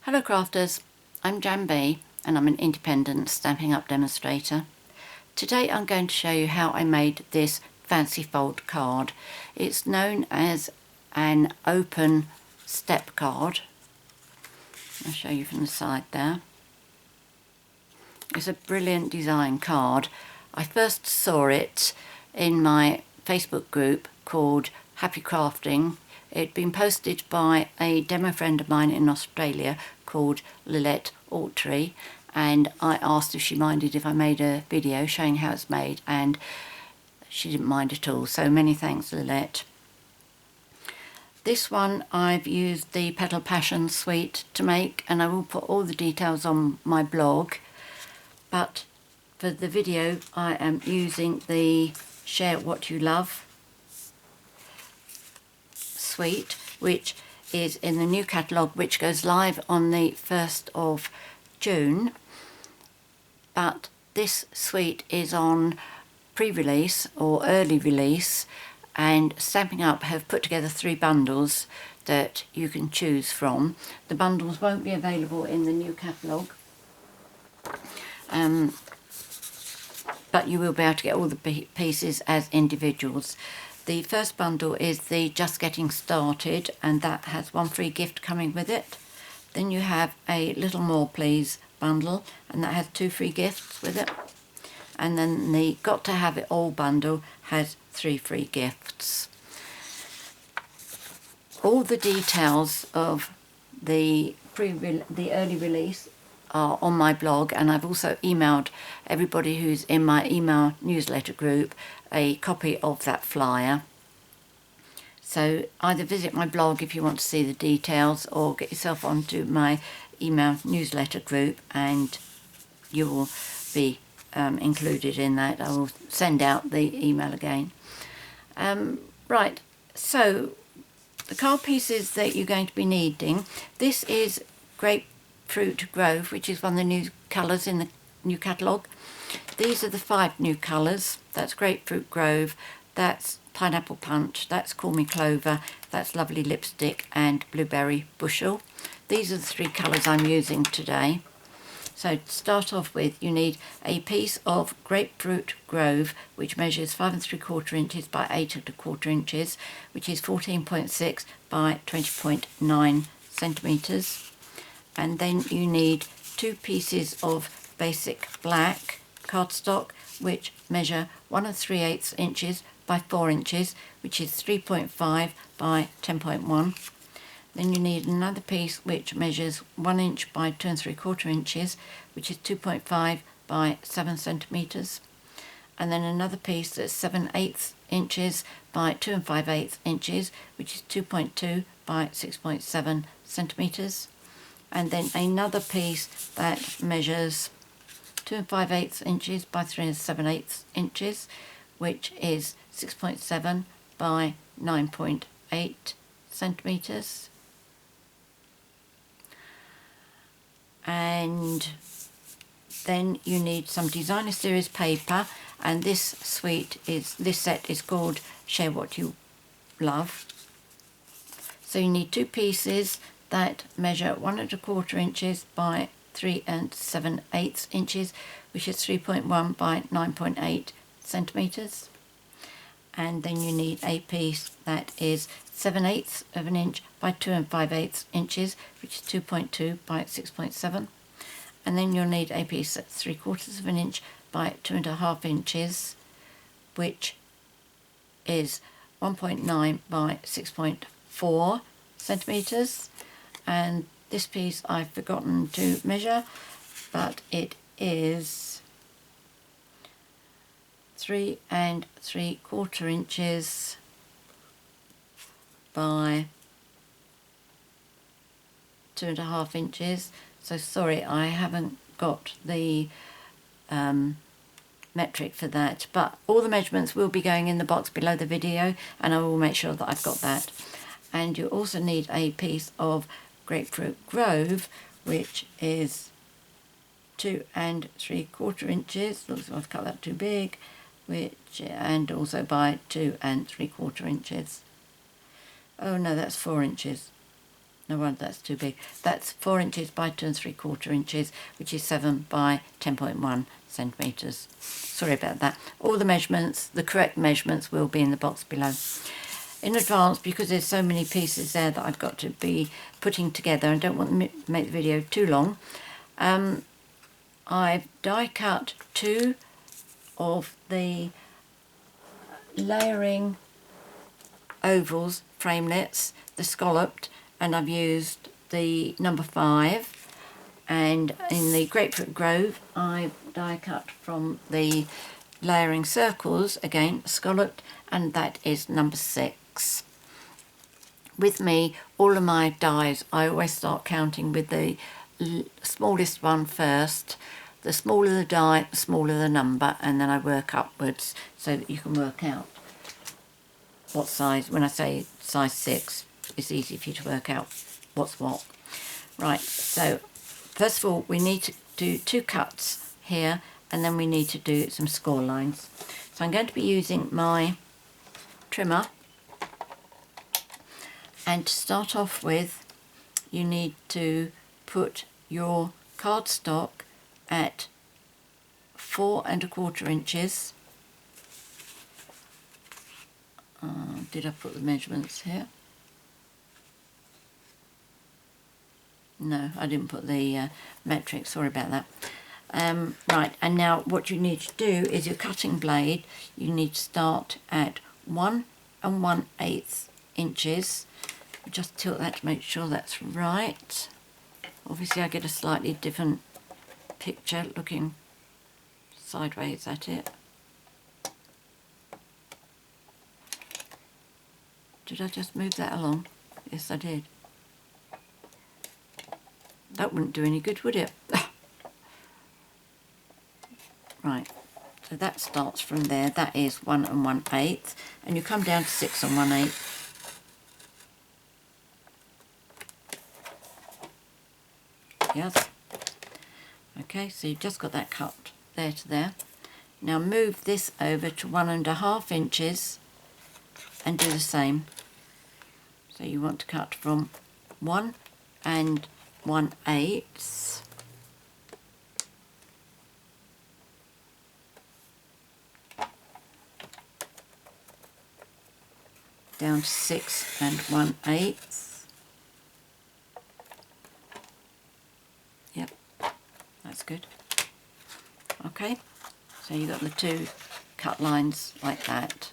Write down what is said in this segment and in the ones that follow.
Hello crafters, I'm Jan B and I'm an independent Stampin' Up demonstrator. Today I'm going to show you how I made this fancy fold card. It's known as an open step card. I'll show you from the side there. It's a brilliant design card. I first saw it in my Facebook group called Happy Crafting. It'd been posted by a demo friend of mine in Australia called Lilette Autry, and I asked if she minded if I made a video showing how it's made, and she didn't mind at all, so many thanks Lilette. This one I've used the Petal Passion suite to make, and I will put all the details on my blog, but for the video I am using the Share What You Love suite, which is in the new catalogue, which goes live on the 1st of June. But this suite is on pre-release or early release, and Stampin' Up have put together 3 bundles that you can choose from. The bundles won't be available in the new catalogue, but you will be able to get all the pieces as individuals. The first bundle is the Just Getting Started, and that has 1 free gift coming with it. Then you have a Little More Please bundle, and that has 2 free gifts with it. And then the Got to Have It All bundle has 3 free gifts. All the details of the early release are on my blog, and I've also emailed everybody who's in my email newsletter group a copy of that flyer. So either visit my blog if you want to see the details, or get yourself onto my email newsletter group and you will be included in that. I will send out the email again. Right, so the card pieces that you're going to be needing, this is Grapefruit Grove, which is one of the new colours in the new catalogue. These are the 5 new colours. That's Grapefruit Grove, that's Pineapple Punch, that's Call Me Clover, that's Lovely Lipstick, and Blueberry Bushel. These are the 3 colours I'm using today. So to start off with, you need a piece of Grapefruit Grove, which measures 5 3/4 inches by 8 1/4 inches, which is 14.6 by 20.9 centimetres. And then you need 2 pieces of basic black cardstock, which measure 1 3/8 inches by 4 inches, which is 3.5 by 10.1. Then you need another piece which measures 1 inch by 2 3/4 inches, which is 2.5 by 7 centimetres. And then another piece that's 7/8 inches by 2 5/8 inches, which is 2.2 by 6.7 centimetres. And then another piece that measures 2 5/8 inches by 3 7/8 inches, which is 6.7 by 9.8 centimetres. And then you need some designer series paper, and this set is called Share What You Love. So you need 2 pieces that measure 1 1/4 inches by 3 7/8 inches, which is 3.1 by 9.8 centimetres. And then you need a piece that is 7/8 of an inch by 2 5/8 inches, which is 2.2 by 6.7. And then you'll need a piece that's 3/4 of an inch by 2 1/2 inches, which is 1.9 by 6.4 centimetres. And this piece I've forgotten to measure, but it is 3 3/4 inches by 2 1/2 inches. So sorry, I haven't got the metric for that, but all the measurements will be going in the box below the video, and I will make sure that I've got that. And you also need a piece of Grapefruit Grove, which is 2 3/4 inches. Looks like I've cut that too big, and also by 2 3/4 inches. Oh no, that's 4 inches. no wonder that's too big. That's 4 inches by 2 3/4 inches, which is 7 by 10.1 centimetres. Sorry about that. All the measurements, the correct measurements, will be in the box below. In advance, because there's so many pieces there that I've got to be putting together and don't want to make the video too long, I've die cut 2 of the layering ovals, framelits, the scalloped, and I've used the number 5, and in the Grapefruit Grove I've die cut from the layering circles, again scalloped, and that is number 6. With me, all of my dies, I always start counting with the smallest one first. The smaller the die, the smaller the number, and then I work upwards so that you can work out what size. When I say size 6, it's easy for you to work out what's what. Right, so first of all we need to do 2 cuts here, and then we need to do some score lines. So I'm going to be using my trimmer, and to start off with you need to put your cardstock at 4 1/4 inches. Did I put the measurements here? No, I didn't put the metric, sorry about that. Right, and now what you need to do is your cutting blade, you need to start at 1 1/8 inches. Just tilt that to make sure that's right. Obviously I get a slightly different picture looking sideways at it. Did I just move that along? Yes, I did. That wouldn't do any good, would it? Right, so that starts from there. That is 1 1/8, and you come down to 6 1/8. Yes. Okay, so you've just got that cut there to there. Now move this over to 1 1/2 inches and do the same. So you want to cut from 1 1/8 down to 6 1/8. Yep, that's good. Okay, so you've got the 2 cut lines like that.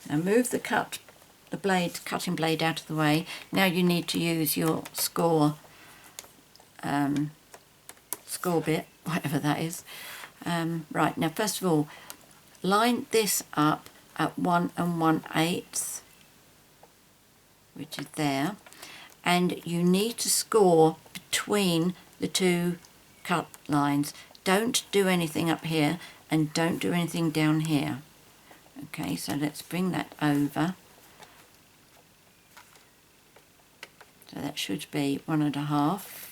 Now move the cutting blade out of the way. Now you need to use your score bit, whatever that is. Right, now first of all, line this up at 1 1/8, which is there, and you need to score between the 2 cut lines. Don't do anything up here and don't do anything down here. Okay, so let's bring that over. So that should be 1 1/2.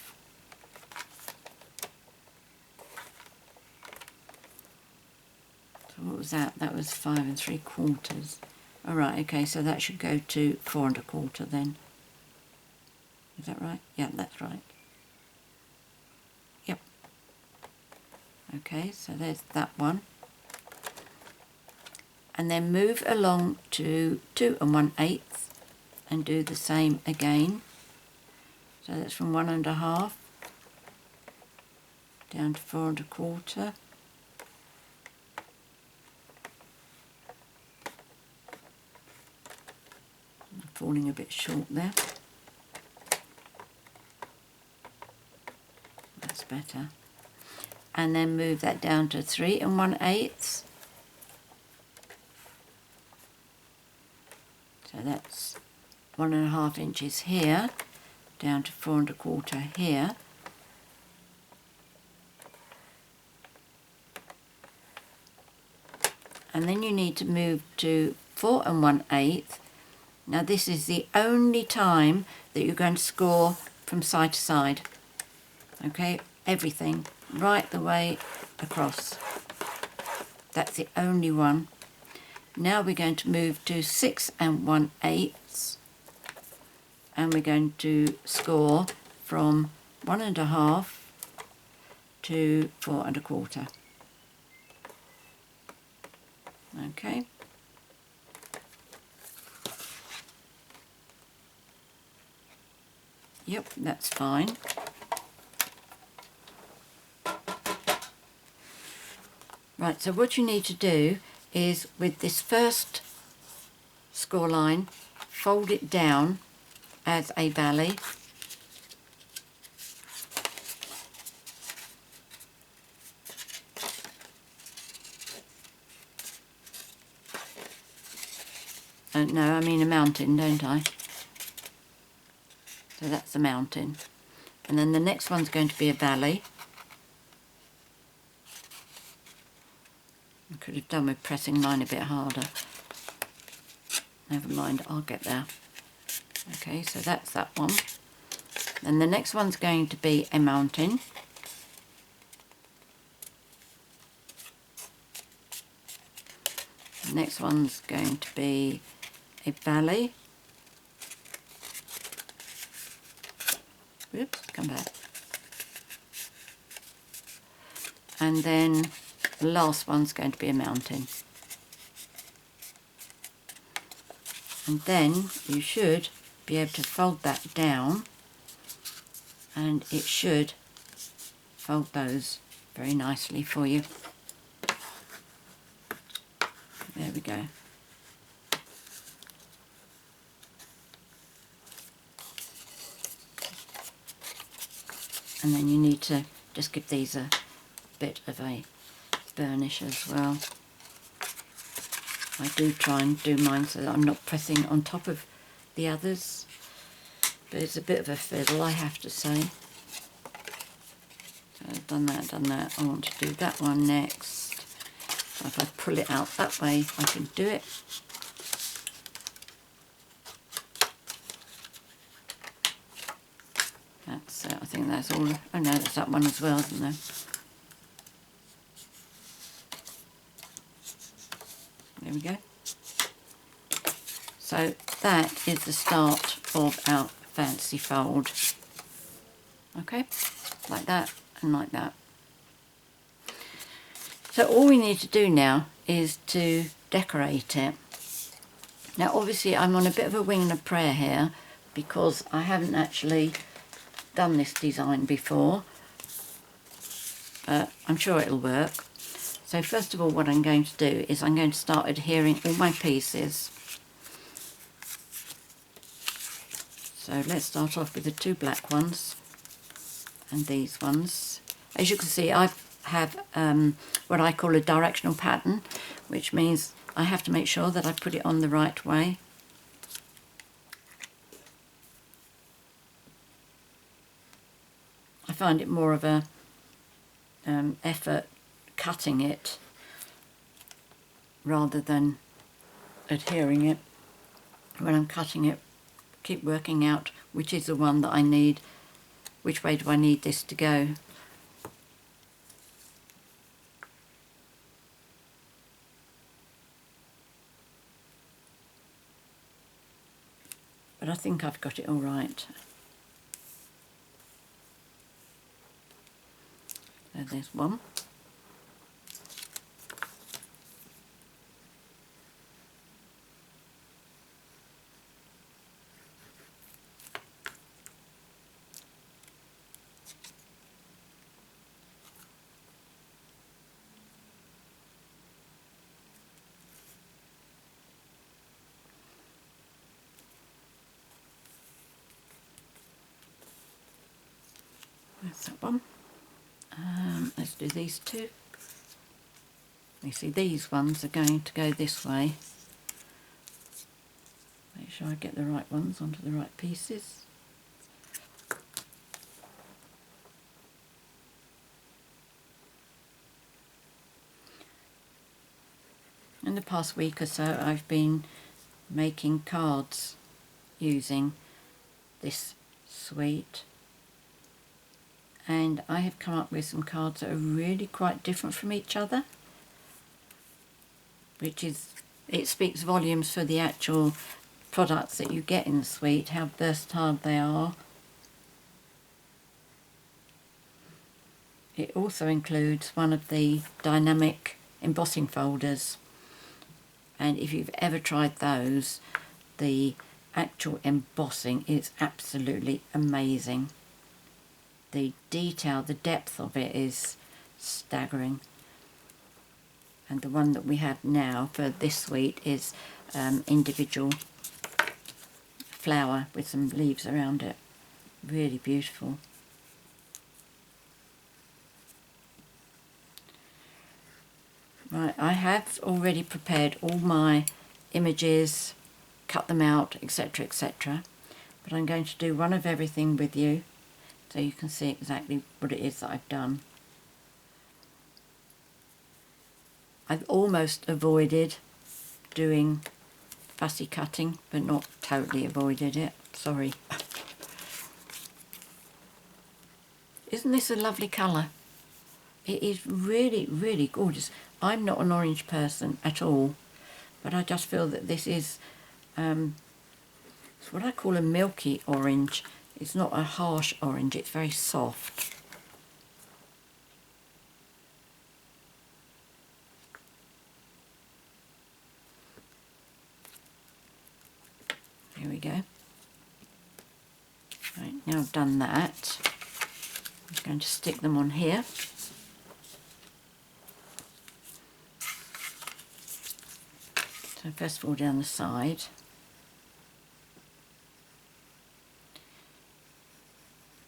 So what was that? That was 5 3/4. Alright, okay, so that should go to 4 1/4 then. Is that right? Yeah, that's right. Yep. Okay, so there's that one. And then move along to 2 1/8 and do the same again. So that's from 1 1/2 down to 4 1/4. I'm falling a bit short there. That's better. And then move that down to 3 1/8. So that's 1 1/2 inches here, down to 4 1/4 here. And then you need to move to 4 1/8. Now this is the only time that you're going to score from side to side. Okay, everything, right the way across. That's the only one. Now we're going to move to 6 1/8, and we're going to score from 1.5 to 4.25. Okay. Yep, that's fine. Right, so what you need to do is with this first score line, fold it down as a valley. No, I mean a mountain, don't I? So that's a mountain. And then the next one's going to be a valley. I could have done with pressing mine a bit harder. Never mind, I'll get there. Okay, so that's that one. And the next one's going to be a mountain. The next one's going to be a valley. Whoops, come back. And then the last one's going to be a mountain. And then you should be able to fold that down, and it should fold those very nicely for you. There we go. And then you need to just give these a bit of a burnish as well. I do try and do mine so that I'm not pressing on top of the others, but it's a bit of a fiddle, I have to say. So I've done that. I want to do that one next. So if I pull it out that way, I can do it. That's I think that's all. Oh no, that's that one as well, isn't there? There we go. So that is the start of our fancy fold. Okay, like that and like that. So all we need to do now is to decorate it. Now obviously I'm on a bit of a wing and a prayer here because I haven't actually done this design before. I'm sure it'll work. So first of all what I'm going to do is I'm going to start adhering all my pieces. So let's start off with the two black ones and these ones. As you can see, I have what I call a directional pattern, which means I have to make sure that I put it on the right way. I find it more of a effort cutting it rather than adhering it. When I'm cutting it, keep working out which is the one that I need, which way do I need this to go. But I think I've got it all right. So there's one. That's that one. Let's do these two. You see these ones are going to go this way. Make sure I get the right ones onto the right pieces. In the past week or so I've been making cards using this suite, and I have come up with some cards that are really quite different from each other, which is, it speaks volumes for the actual products that you get in the suite, how versatile they are. It also includes one of the dynamic embossing folders, and if you've ever tried those, the actual embossing is absolutely amazing. The detail, the depth of it is staggering. And the one that we have now for this suite is individual flower with some leaves around it. Really beautiful. Right, I have already prepared all my images, cut them out, etc, etc. But I'm going to do one of everything with you so you can see exactly what it is that I've done. I've almost avoided doing fussy cutting, but not totally avoided it. Sorry. Isn't this a lovely colour? It is really, really gorgeous. I'm not an orange person at all, but I just feel that this is it's what I call a milky orange. It's not a harsh orange, it's very soft. Here we go. Right, now I've done that, I'm going to stick them on here. So first of all down the side.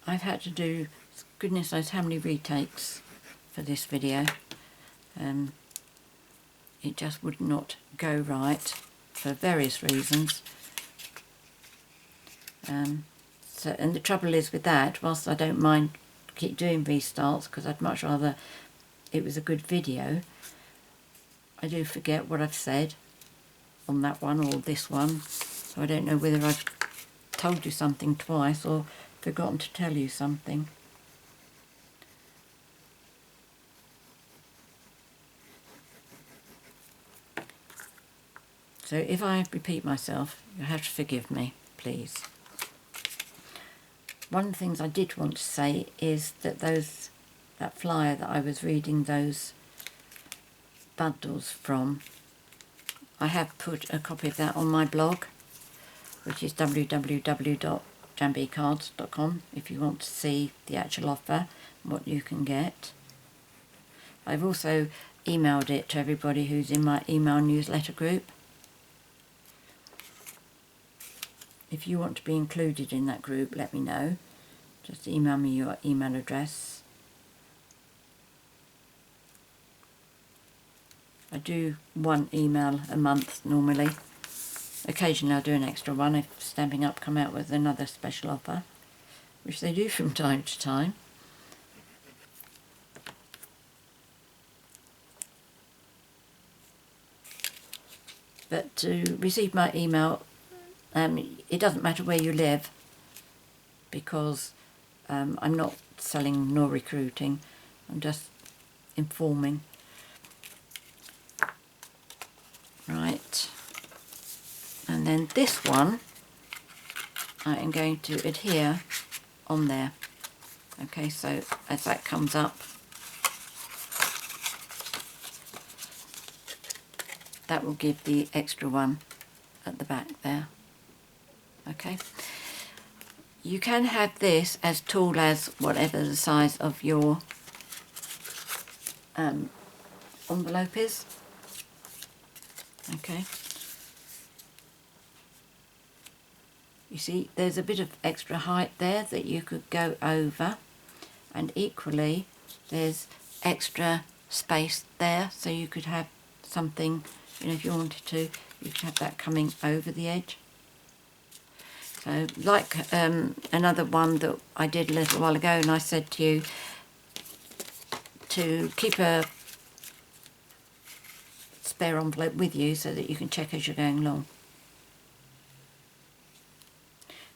I've had to do goodness knows how many retakes for this video. It just would not go right for various reasons. And the trouble is with that, whilst I don't mind keep doing restarts because I'd much rather it was a good video, I do forget what I've said on that one or this one, so I don't know whether I've told you something twice or forgotten to tell you something. So if I repeat myself, you have to forgive me, please. One of the things I did want to say is that that flyer that I was reading those bundles from, I have put a copy of that on my blog, which is www.jambeycards.com, if you want to see the actual offer and what you can get. I've also emailed it to everybody who's in my email newsletter group. If you want to be included in that group, let me know. Just email me your email address. I do one email a month normally. Occasionally I'll do an extra one if Stampin' Up come out with another special offer, which they do from time to time. But to receive my email, it doesn't matter where you live, because I'm not selling nor recruiting, I'm just informing. Right, and then this one I am going to adhere on there. Okay, so as that comes up, that will give the extra one at the back there. Okay, you can have this as tall as whatever the size of your envelope is. Okay, you see there's a bit of extra height there that you could go over, and equally there's extra space there, so you could have something, you know, if you wanted to, you could have that coming over the edge. So like another one that I did a little while ago, and I said to you to keep a spare envelope with you so that you can check as you're going along.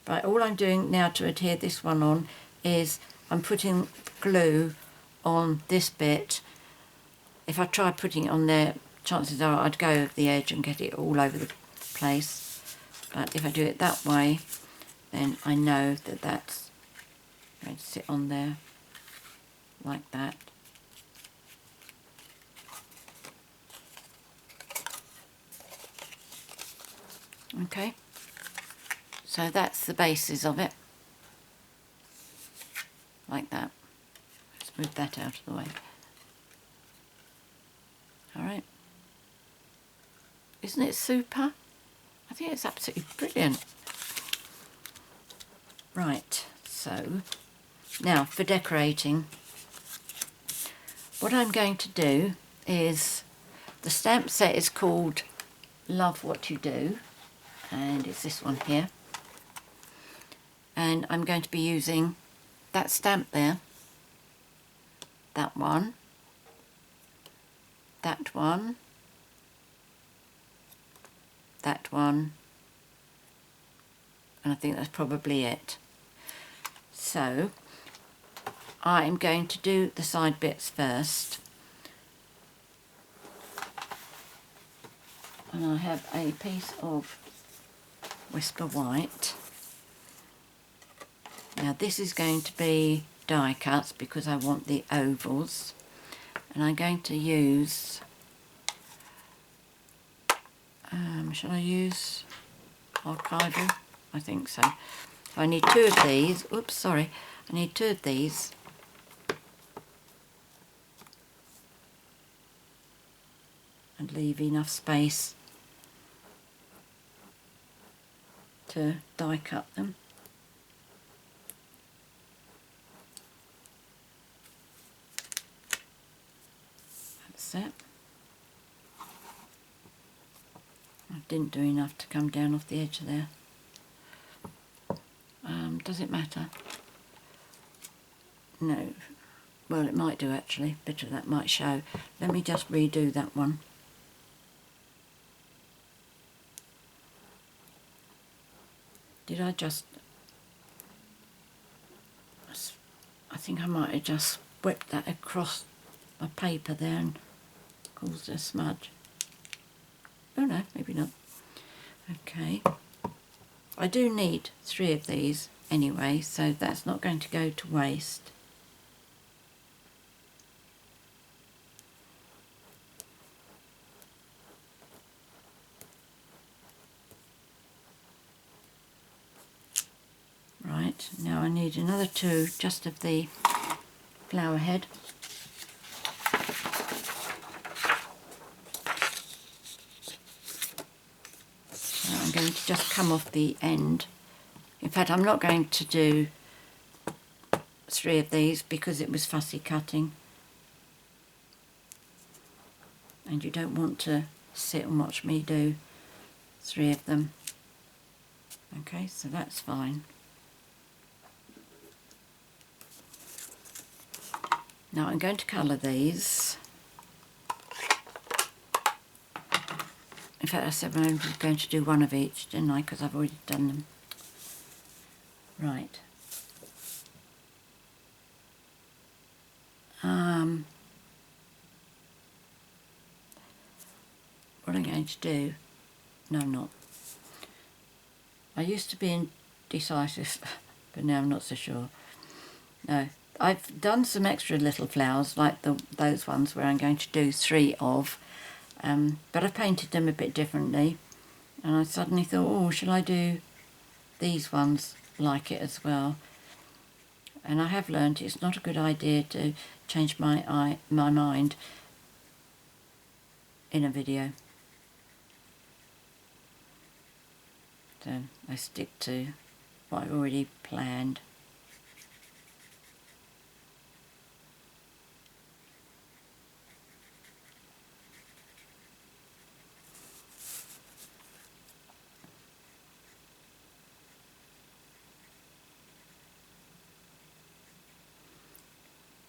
Right, all I'm doing now to adhere this one on is I'm putting glue on this bit. If I tried putting it on there, chances are I'd go over the edge and get it all over the place. But if I do it that way, then I know that that's going to sit on there like that. Okay, so that's the basis of it, like that. Let's move that out of the way. Alright, isn't it super? I think it's absolutely brilliant. Right, so now for decorating, what I'm going to do is, the stamp set is called Love What You Do, and it's this one here, and I'm going to be using that stamp there, that one, that one, that one, and I think that's probably it. So I'm going to do the side bits first, and I have a piece of Whisper White. Now this is going to be die cuts because I want the ovals, and I'm going to use, shall I use archival? I think so. I need two of these. Oops, sorry. I need two of these. And leave enough space to die cut them. That's it. I didn't do enough to come down off the edge there. Does it matter? No. Well, it might do actually. A bit of that might show. Let me just redo that one. Did I just... I think I might have just whipped that across my paper there and caused a smudge. Oh no, maybe not. Okay. I do need 3 of these anyway, so that's not going to go to waste. Right, now I need another 2 just of the flower head. So I'm going to just come off the end. In fact, I'm not going to do 3 of these because it was fussy cutting. And you don't want to sit and watch me do 3 of them. Okay, so that's fine. Now I'm going to colour these. In fact, I said I was going to do 1 of each, didn't I? Because I've already done them. Right. What I'm going to do... No, I'm not. I used to be indecisive, but now I'm not so sure. No. I've done some extra little flowers, like those ones where I'm going to do 3 of, but I've painted them a bit differently, and I suddenly thought, oh, shall I do these ones like it as well? And I have learned it's not a good idea to change my mind in a video. So I stick to what I've already planned.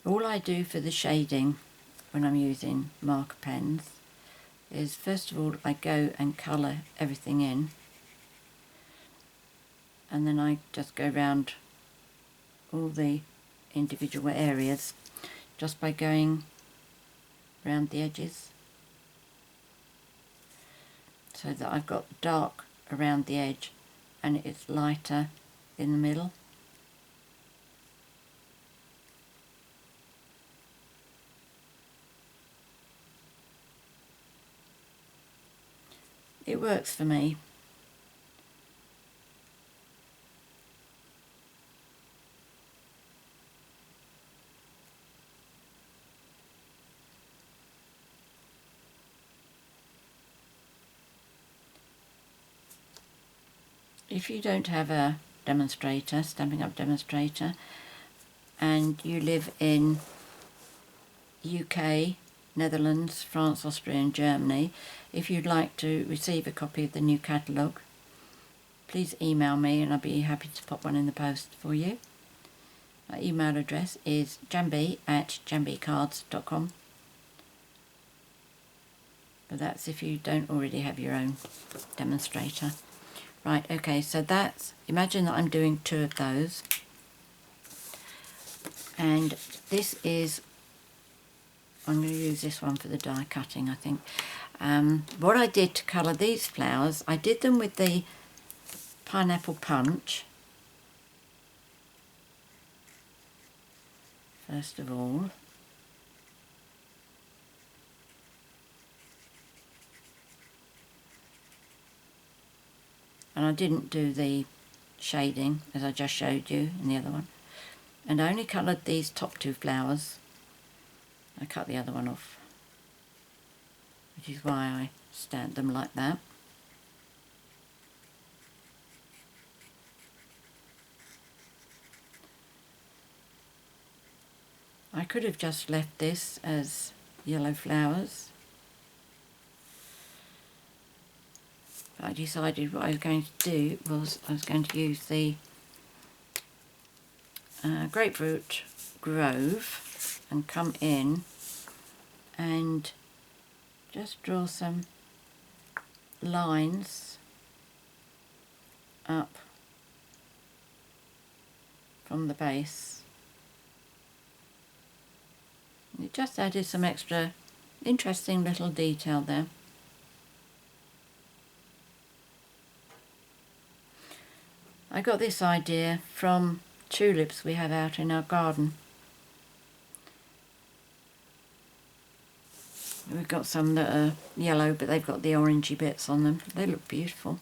All I do for the shading when I'm using marker pens is, first of all, I go and colour everything in, and then I just go around all the individual areas just by going around the edges, so that I've got dark around the edge and it's lighter in the middle. It works for me. If you don't have a demonstrator, Stampin' Up! Demonstrator, and you live in UK, Netherlands, France, Austria and Germany, if you'd like to receive a copy of the new catalogue, please email me and I'll be happy to pop one in the post for you. My email address is jambi@jambicards.com, but that's if you don't already have your own demonstrator. Right, okay, so that's, imagine that I'm doing 2 of those, and this is, I'm going to use this one for the die cutting, I think. What I did to colour these flowers, I did them with the pineapple punch, first of all. And I didn't do the shading as I just showed you in the other one. And I only coloured these top 2 flowers. I cut the other one off, which is why I stamped them like that. I could have just left this as yellow flowers. I decided what I was going to do was I was going to use the Grapefruit Grove and come in and just draw some lines up from the base. It just added some extra interesting little detail there. I got this idea from tulips we have out in our garden. We've got some that are yellow, but they've got the orangey bits on them. They look beautiful.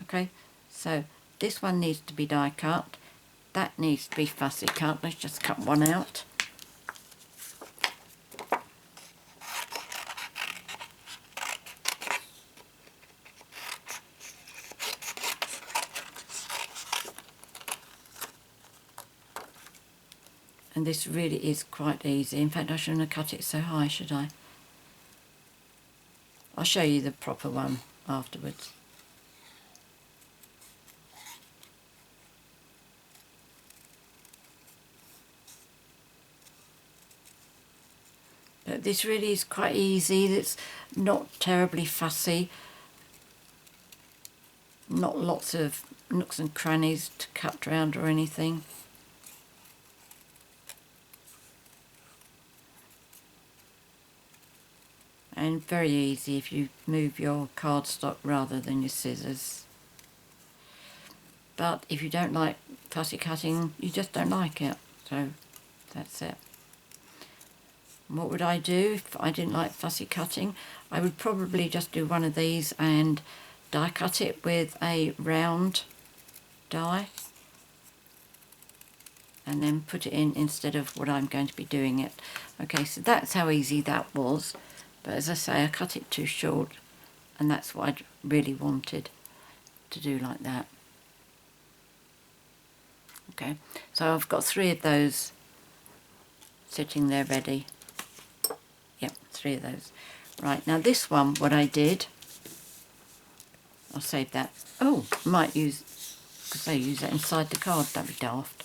Okay, so this one needs to be die cut. That needs to be fussy cut. Let's just cut one out. And this really is quite easy. In fact, I shouldn't have cut it so high, should I? I'll show you the proper one afterwards. But this really is quite easy. It's not terribly fussy. Not lots of nooks and crannies to cut around or anything. And very easy if you move your cardstock rather than your scissors. But if you don't like fussy cutting, you just don't like it. So that's it. What would I do if I didn't like fussy cutting? I would probably just do one of these and die cut it with a round die. And then put it in instead of what I'm going to be doing it. Okay, so that's how easy that was. But as I say, I cut it too short, and that's what I really wanted to do like that. Okay, so I've got 3 of those sitting there ready. Yep, 3 of those. Right, now this one, what I did, I'll save that. Oh, I might use, because I use that inside the card, that'd be daft.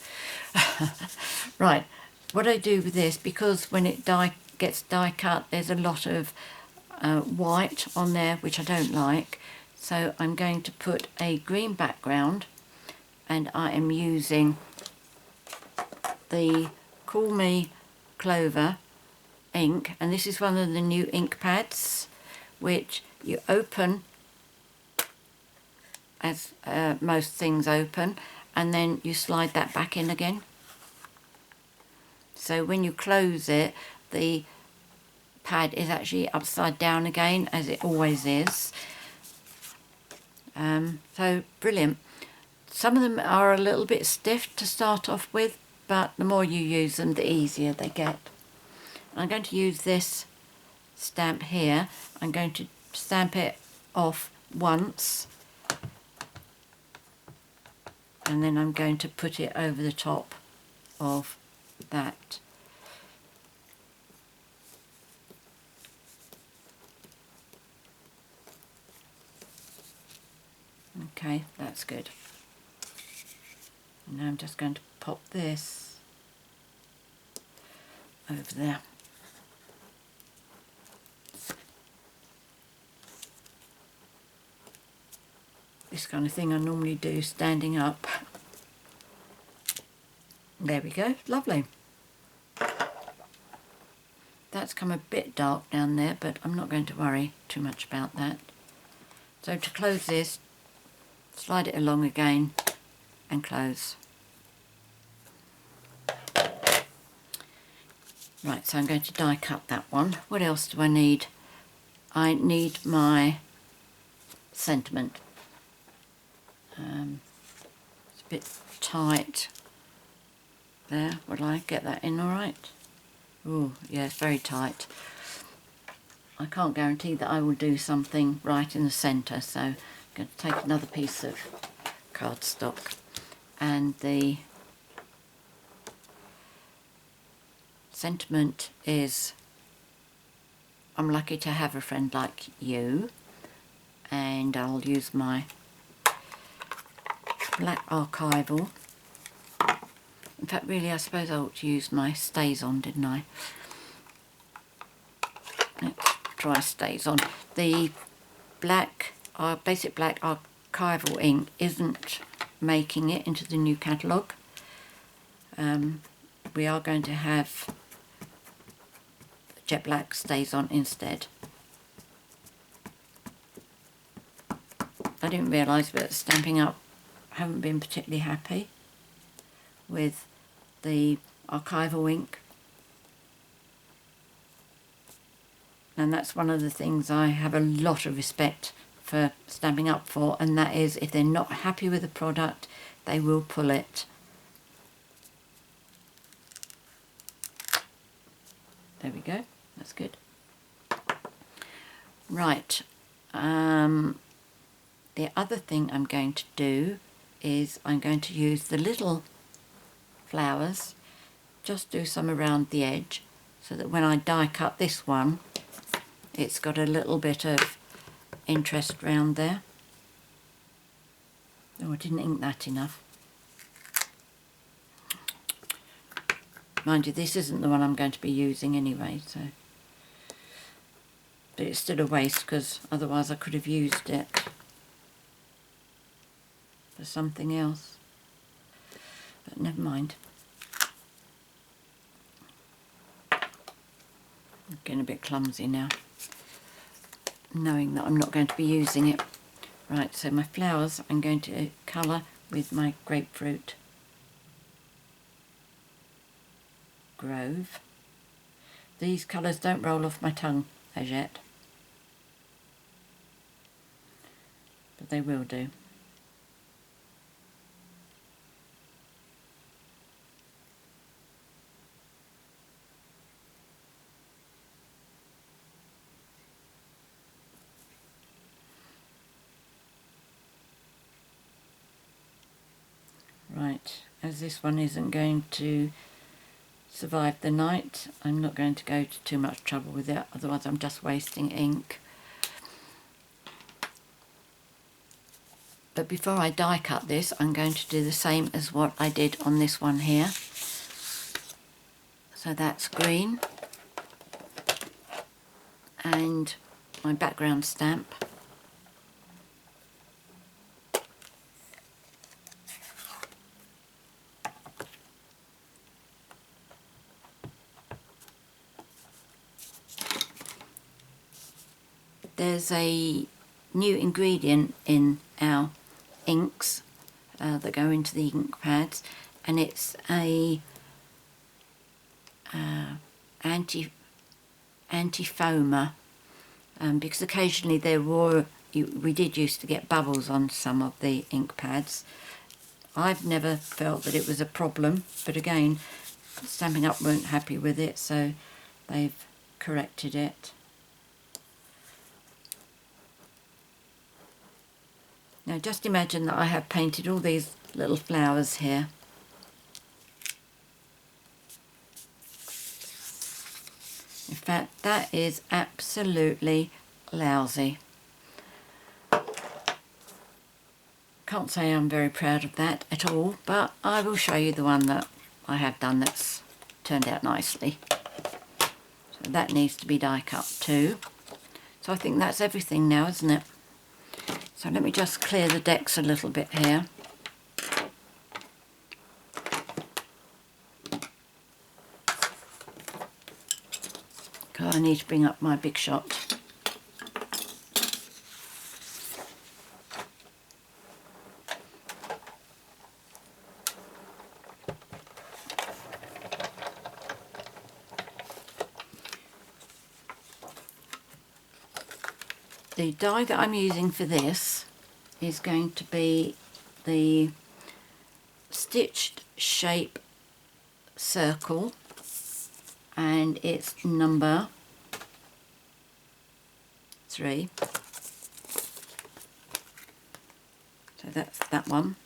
Right, what I do with this, because when it gets die cut, there's a lot of white on there, which I don't like, so I'm going to put a green background, and I am using the Call Me Clover ink, and this is one of the new ink pads which you open as most things open, and then you slide that back in again. So when you close it, the pad is actually upside down again, as it always is. So brilliant. Some of them are a little bit stiff to start off with, but the more you use them, the easier they get. I'm going to use this stamp here. I'm going to stamp it off once, and then I'm going to put it over the top of that. Okay, that's good. And now I'm just going to pop this over there. This kind of thing I normally do standing up. There we go, lovely. That's come a bit dark down there, but I'm not going to worry too much about that. So to close this, slide it along again and close. Right, so I'm going to die cut that one. What else do I need? I need my sentiment. It's a bit tight there. Will I get that in all right? Oh, yeah, it's very tight. I can't guarantee that I will do something right in the centre, so I'm going to take another piece of cardstock, and the sentiment is, I'm lucky to have a friend like you, and I'll use my black archival. In fact, really, I suppose I ought to use my Stays On, didn't I? Let's try Stays On. The black, basic black archival ink isn't making it into the new catalogue. We are going to have jet black Stays On instead. I didn't realise, but Stampin' Up! I haven't been particularly happy with the archival ink, and that's one of the things I have a lot of respect for Stampin' Up! For, and that is, if they're not happy with the product, they will pull it. There we go, that's good. Right, the other thing I'm going to do is I'm going to use the little flowers, just do some around the edge, so that when I die cut this one, it's got a little bit of interest round there. Oh, I didn't ink that enough. Mind you, this isn't the one I'm going to be using anyway, so. But it's still a waste, because otherwise I could have used it for something else. But never mind. I'm getting a bit clumsy now, knowing that I'm not going to be using it. Right, so my flowers I'm going to colour with my Grapefruit Grove. These colours don't roll off my tongue as yet, but they will do. Right, as this one isn't going to survive the night, I'm not going to go to too much trouble with it, otherwise I'm just wasting ink. But before I die cut this, I'm going to do the same as what I did on this one here. So that's green, and my background stamp. There's a new ingredient in our inks that go into the ink pads, and it's a anti-foamer, because occasionally we did used to get bubbles on some of the ink pads. I've never felt that it was a problem, but again, Stampin' Up weren't happy with it, so they've corrected it. Now just imagine that I have painted all these little flowers here. In fact, that is absolutely lousy. Can't say I'm very proud of that at all, but I will show you the one that I have done that's turned out nicely. So that needs to be die cut too. So I think that's everything now, isn't it? So let me just clear the decks a little bit here. I need to bring up my big shot. The die that I'm using for this is going to be the Stitched Shape Circle, and it's number 3. So that's that one.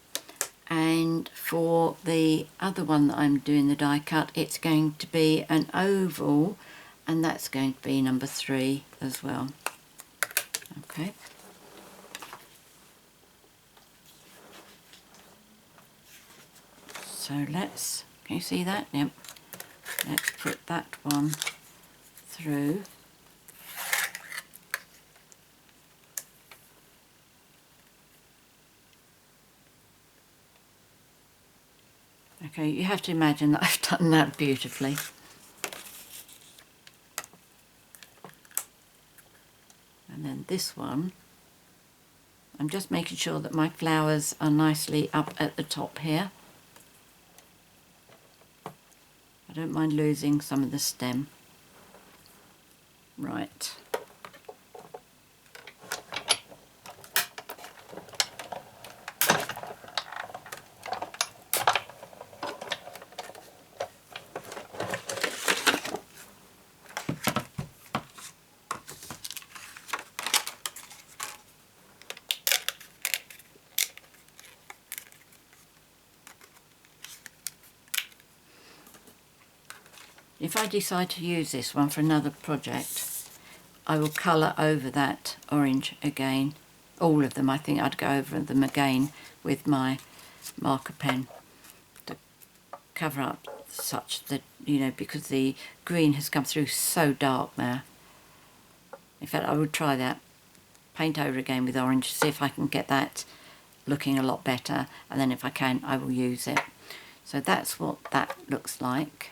And for the other one that I'm doing the die cut, it's going to be an oval, and that's going to be number 3 as well. Okay. So let's, can you see that? Yep. Let's put that one through. Okay, you have to imagine that I've done that beautifully. And then this one, I'm just making sure that my flowers are nicely up at the top here. I don't mind losing some of the stem. Right. If I decide to use this one for another project, I will colour over that orange again. All of them, I think I'd go over them again with my marker pen to cover up such that, you know, because the green has come through so dark now. In fact, I would try that. Paint over again with orange, see if I can get that looking a lot better, and then if I can, I will use it. So that's what that looks like.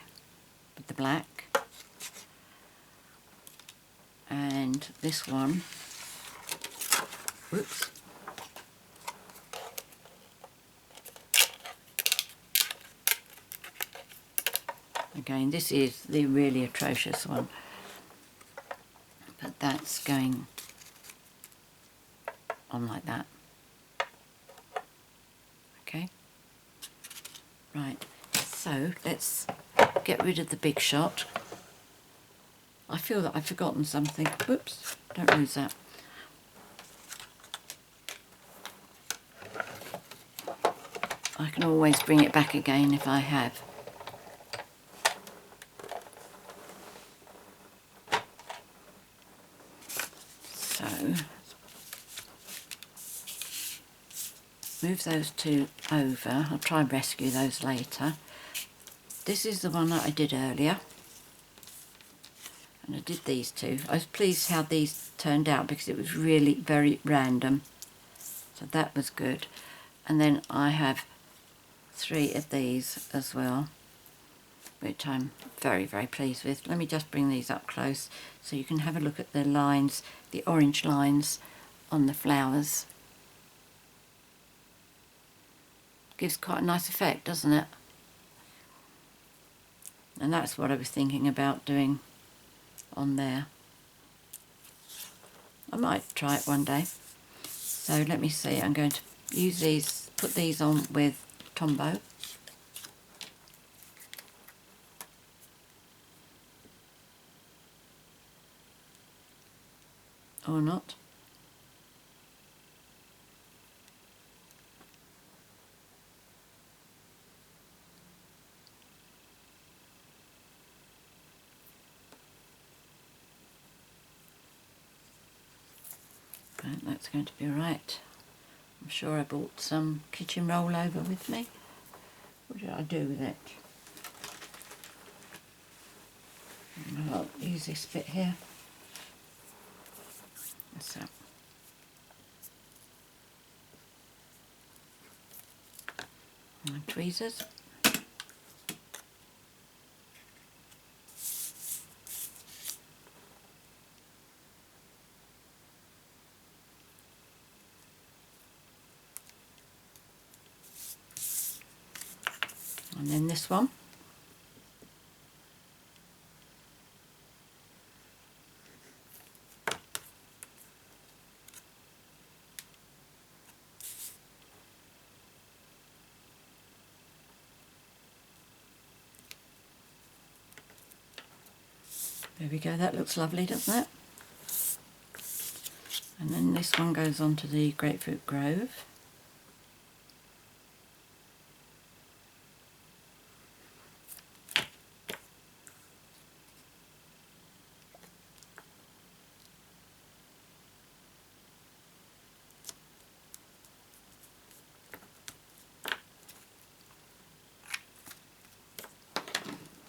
The black, and this one, whoops, again this is the really atrocious one, but that's going on like that. Okay, right, so let's get rid of the big shot. I feel that I've forgotten something. Whoops, don't lose that. I can always bring it back again if I have. So, move those two over. I'll try and rescue those later. This is the one that I did earlier, and I did these two. I was pleased how these turned out because it was really very random, so that was good. And then I have 3 of these as well, which I'm very very pleased with. Let me just bring these up close so you can have a look at the lines, the orange lines on the flowers. gives quite a nice effect, doesn't it? And that's what I was thinking about doing on there. I might try it one day. So let me see, I'm going to use these, put these on with Tombow. Or not. Right, that's going to be right. I'm sure I bought some kitchen rollover with me. What did I do with it? I'll use this bit here. So. And tweezers. And then this one. There we go, that looks lovely, doesn't it? And then this one goes on to the Grapefruit Grove.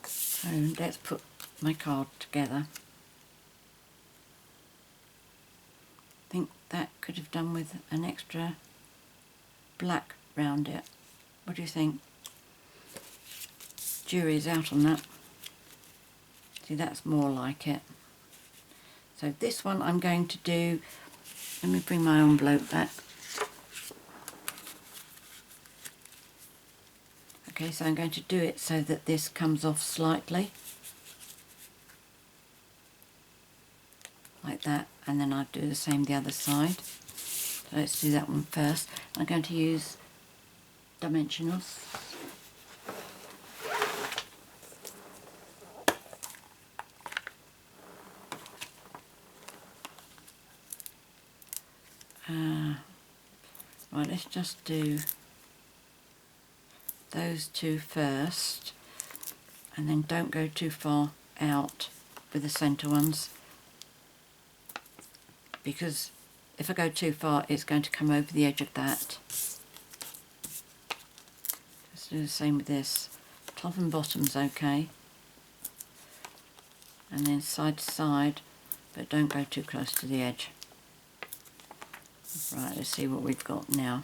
So let's put my card together. I think that could have done with an extra black round it. What do you think? Jury's out on that. See, that's more like it. So this one I'm going to do, let me bring my envelope back. Okay, so I'm going to do it so that this comes off slightly. Like that, and then I'll do the same the other side. So let's do that one first. I'm going to use dimensionals. Right, let's just do those two first, and then don't go too far out with the centre ones, because if I go too far it's going to come over the edge of that. Let's do the same with this. Top and bottom's okay, and then side to side, but don't go too close to the edge. Right, let's see what we've got now.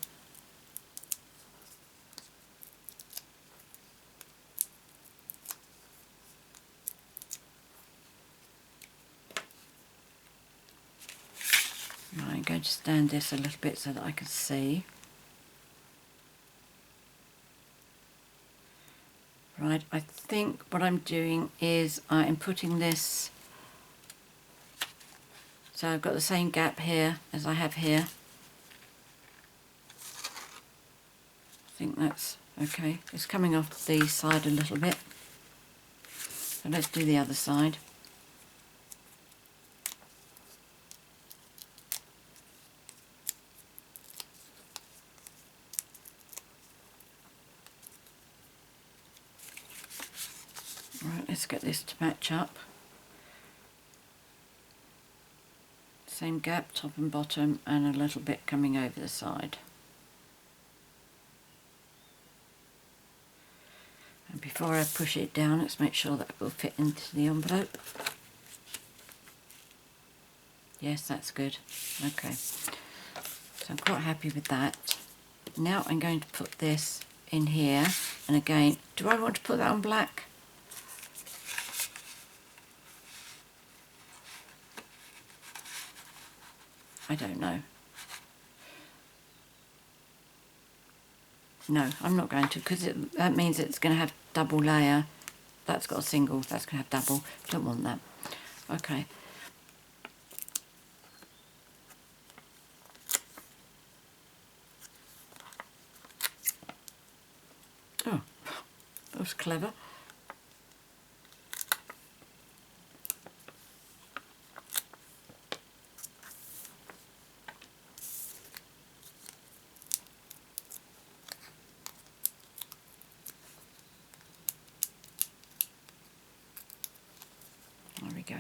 Right, I'm going to stand this a little bit so that I can see. Right, I think what I'm doing is I'm putting this, so I've got the same gap here as I have here. I think that's okay. It's coming off the side a little bit. So let's do the other side. Right, let's get this to match up. Same gap, top and bottom, and a little bit coming over the side. And before I push it down, let's make sure that it will fit into the envelope. Yes, that's good. Okay, so I'm quite happy with that. Now I'm going to put this in here, and again, do I want to put that on black? I don't know. No, I'm not going to, because that means it's going to have double layer. That's got a single, that's going to have double. Don't want that. Okay. Oh, that was clever. There we go.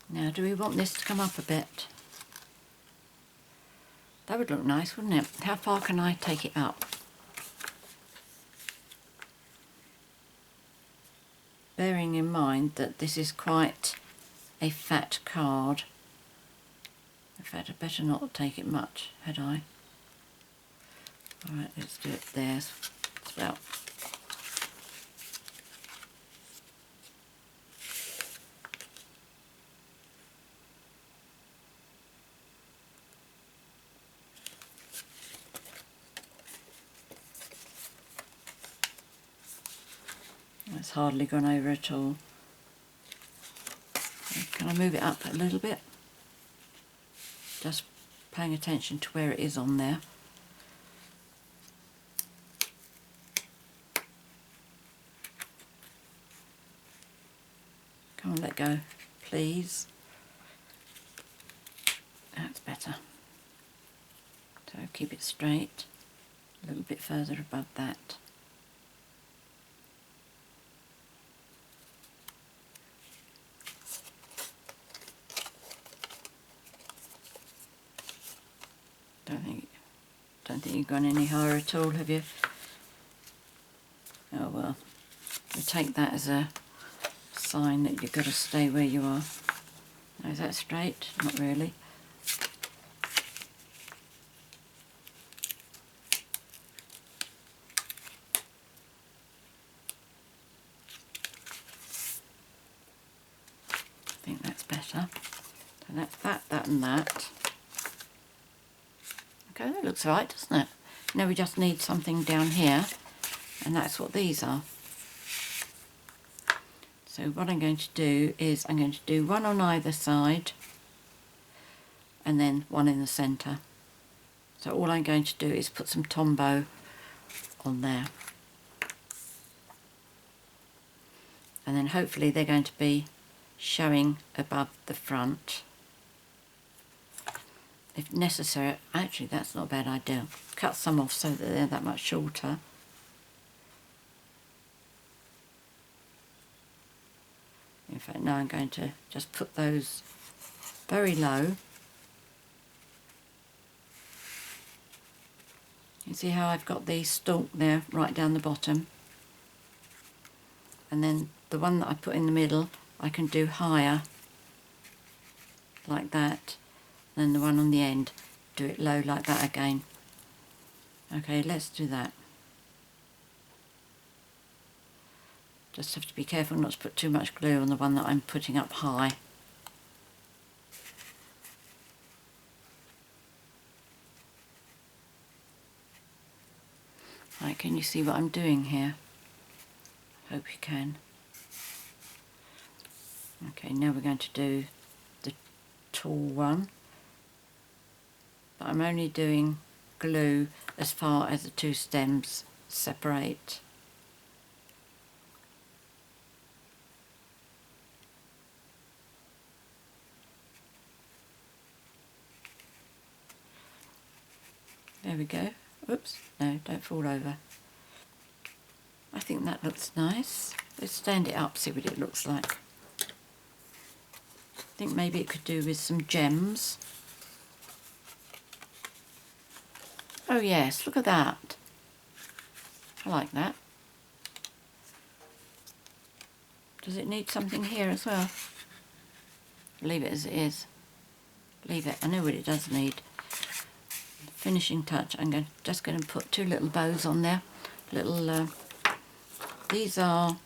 Now, do we want this to come up a bit? That would look nice, wouldn't it? How far can I take it up? Bearing in mind that this is quite a fat card. In fact, I'd better not take it much, had I? Alright, let's do it there. It's about... It's hardly gone over at all. Can I move it up a little bit? Just paying attention to where it is on there. Come on, let go, please. That's better. So keep it straight, a little bit further above that. Don't think you've gone any higher at all, have you? Oh well, we take that as a sign that you've got to stay where you are. Now, is that straight? Not really. I think that's better. So that's that and that. Okay, that looks right, doesn't it? Now we just need something down here, and that's what these are. So what I'm going to do is I'm going to do one on either side and then one in the centre. So all I'm going to do is put some Tombow on there. And then hopefully they're going to be showing above the front. If necessary, actually that's not a bad idea. Cut some off so that they're that much shorter. In fact, now I'm going to just put those very low. You see how I've got the stalk there right down the bottom? And then the one that I put in the middle I can do higher, like that. And then the one on the end, do it low like that again. Okay, let's do that. Just have to be careful not to put too much glue on the one that I'm putting up high. Right, can you see what I'm doing here? Hope you can. Okay, now we're going to do the tall one. But I'm only doing glue as far as the two stems separate. There we go. Oops, no, don't fall over. I think that looks nice. Let's stand it up, see what it looks like. I think maybe it could do with some gems. Oh yes, look at that. I like that. Does it need something here as well? Leave it as it is. Leave it. I know what it does need. Finishing touch. I'm just going to put two little bows on there. Little. These are.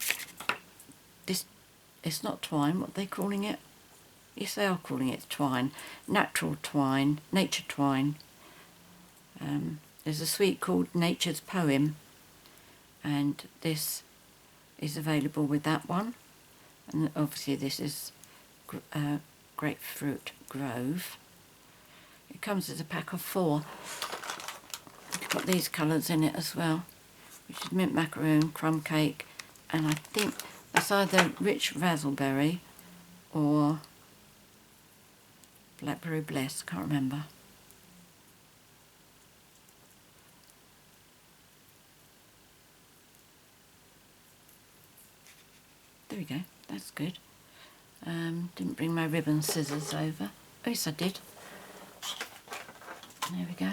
This. It's not twine. What are they calling it? yes, they are calling it twine, natural twine, nature twine. There's a suite called Nature's Poem, and this is available with that one, and obviously this is Grapefruit Grove. It comes as a pack of 4. It's got these colours in it as well, which is mint macaroon, crumb cake, and I think it's either rich razzleberry or blackberry bliss, can't remember. There we go, that's good. Didn't bring my ribbon scissors over. Oh yes, I did. There we go.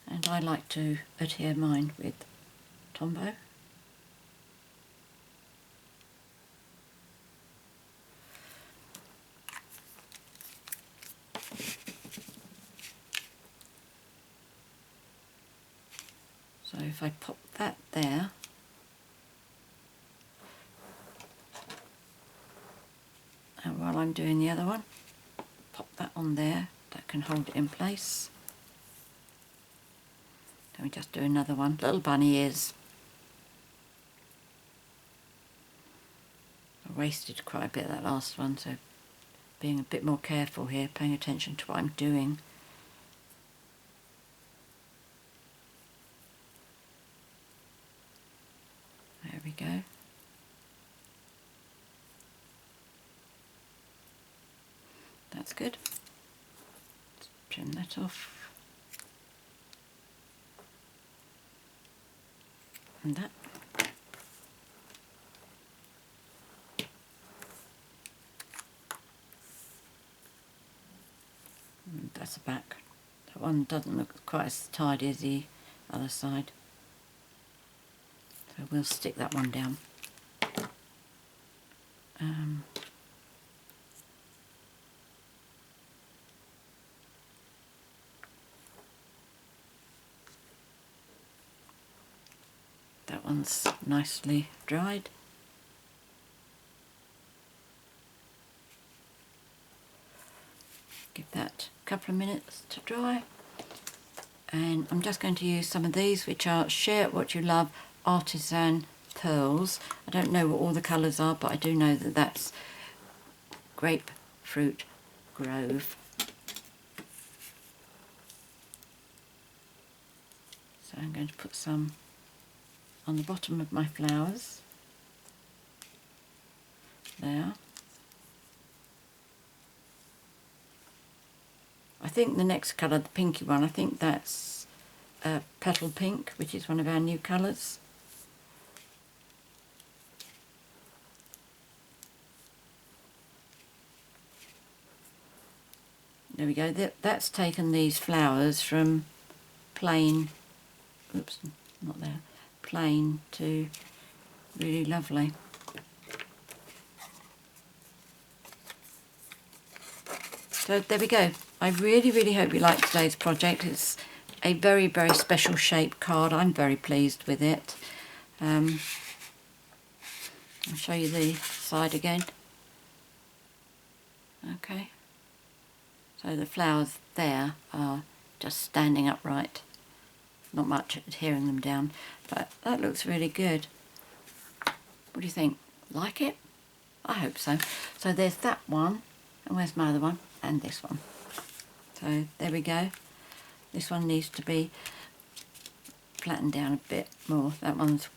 And I like to adhere mine with Tombow. So if I pop that there, and while I'm doing the other one, pop that on there, that can hold it in place. Then we just do another one, little bunny ears. I wasted quite a bit of that last one, so being a bit more careful here, paying attention to what I'm doing. There we go. That's good. Let's trim that off. And that. And that's the back. That one doesn't look quite as tidy as the other side. So we'll stick that one down. That one's nicely dried. Give that a couple of minutes to dry. And I'm just going to use some of these, which are Share What You Love Artisan Pearls. I don't know what all the colours are, but I do know that that's Grapefruit Grove. So I'm going to put some on the bottom of my flowers. There. I think the next colour, the pinky one, I think that's Petal Pink, which is one of our new colours. There we go. That's taken these flowers from plain, oops, not there, plain to really lovely. So there we go. I really hope you liked today's project. It's a very special shape card. I'm very pleased with it. I'll show you the side again. Okay. So the flowers there are just standing upright. Not much adhering them down, but that looks really good. What do you think? Like it? I hope so. So there's that one, and where's my other one? And this one. So there we go. This one needs to be flattened down a bit more. That one's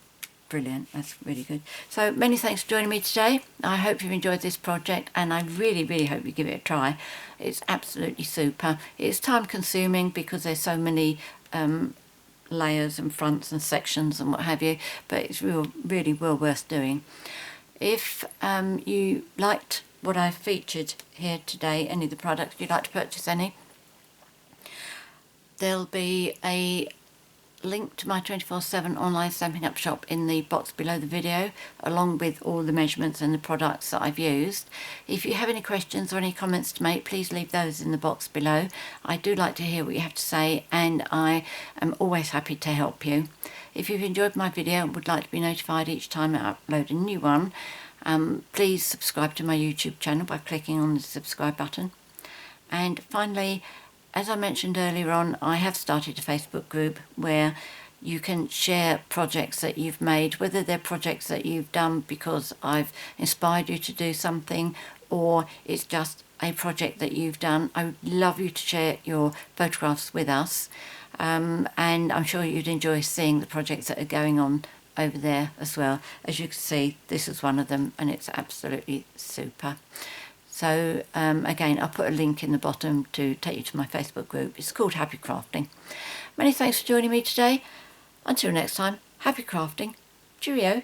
brilliant. That's really good. So many thanks for joining me today. I hope you've enjoyed this project, and I really hope you give it a try. It's absolutely super. It's time consuming because there's so many layers and fronts and sections and what have you, but it's really well worth doing. If you liked what I've featured here today, any of the products, you'd like to purchase any, there'll be a link to my 24/7 online Stampin' Up shop in the box below the video, along with all the measurements and the products that I've used. If you have any questions or any comments to make, please leave those in the box below. I do like to hear what you have to say, and I am always happy to help you. If you've enjoyed my video and would like to be notified each time I upload a new one, please subscribe to my YouTube channel by clicking on the subscribe button. And finally, as I mentioned earlier on, I have started a Facebook group where you can share projects that you've made, whether they're projects that you've done because I've inspired you to do something, or it's just a project that you've done. I would love you to share your photographs with us, and I'm sure you'd enjoy seeing the projects that are going on over there as well. As you can see, this is one of them, and it's absolutely super. So again, I'll put a link in the bottom to take you to my Facebook group. It's called Happy Crafting. Many thanks for joining me today. Until next time, happy crafting. Cheerio.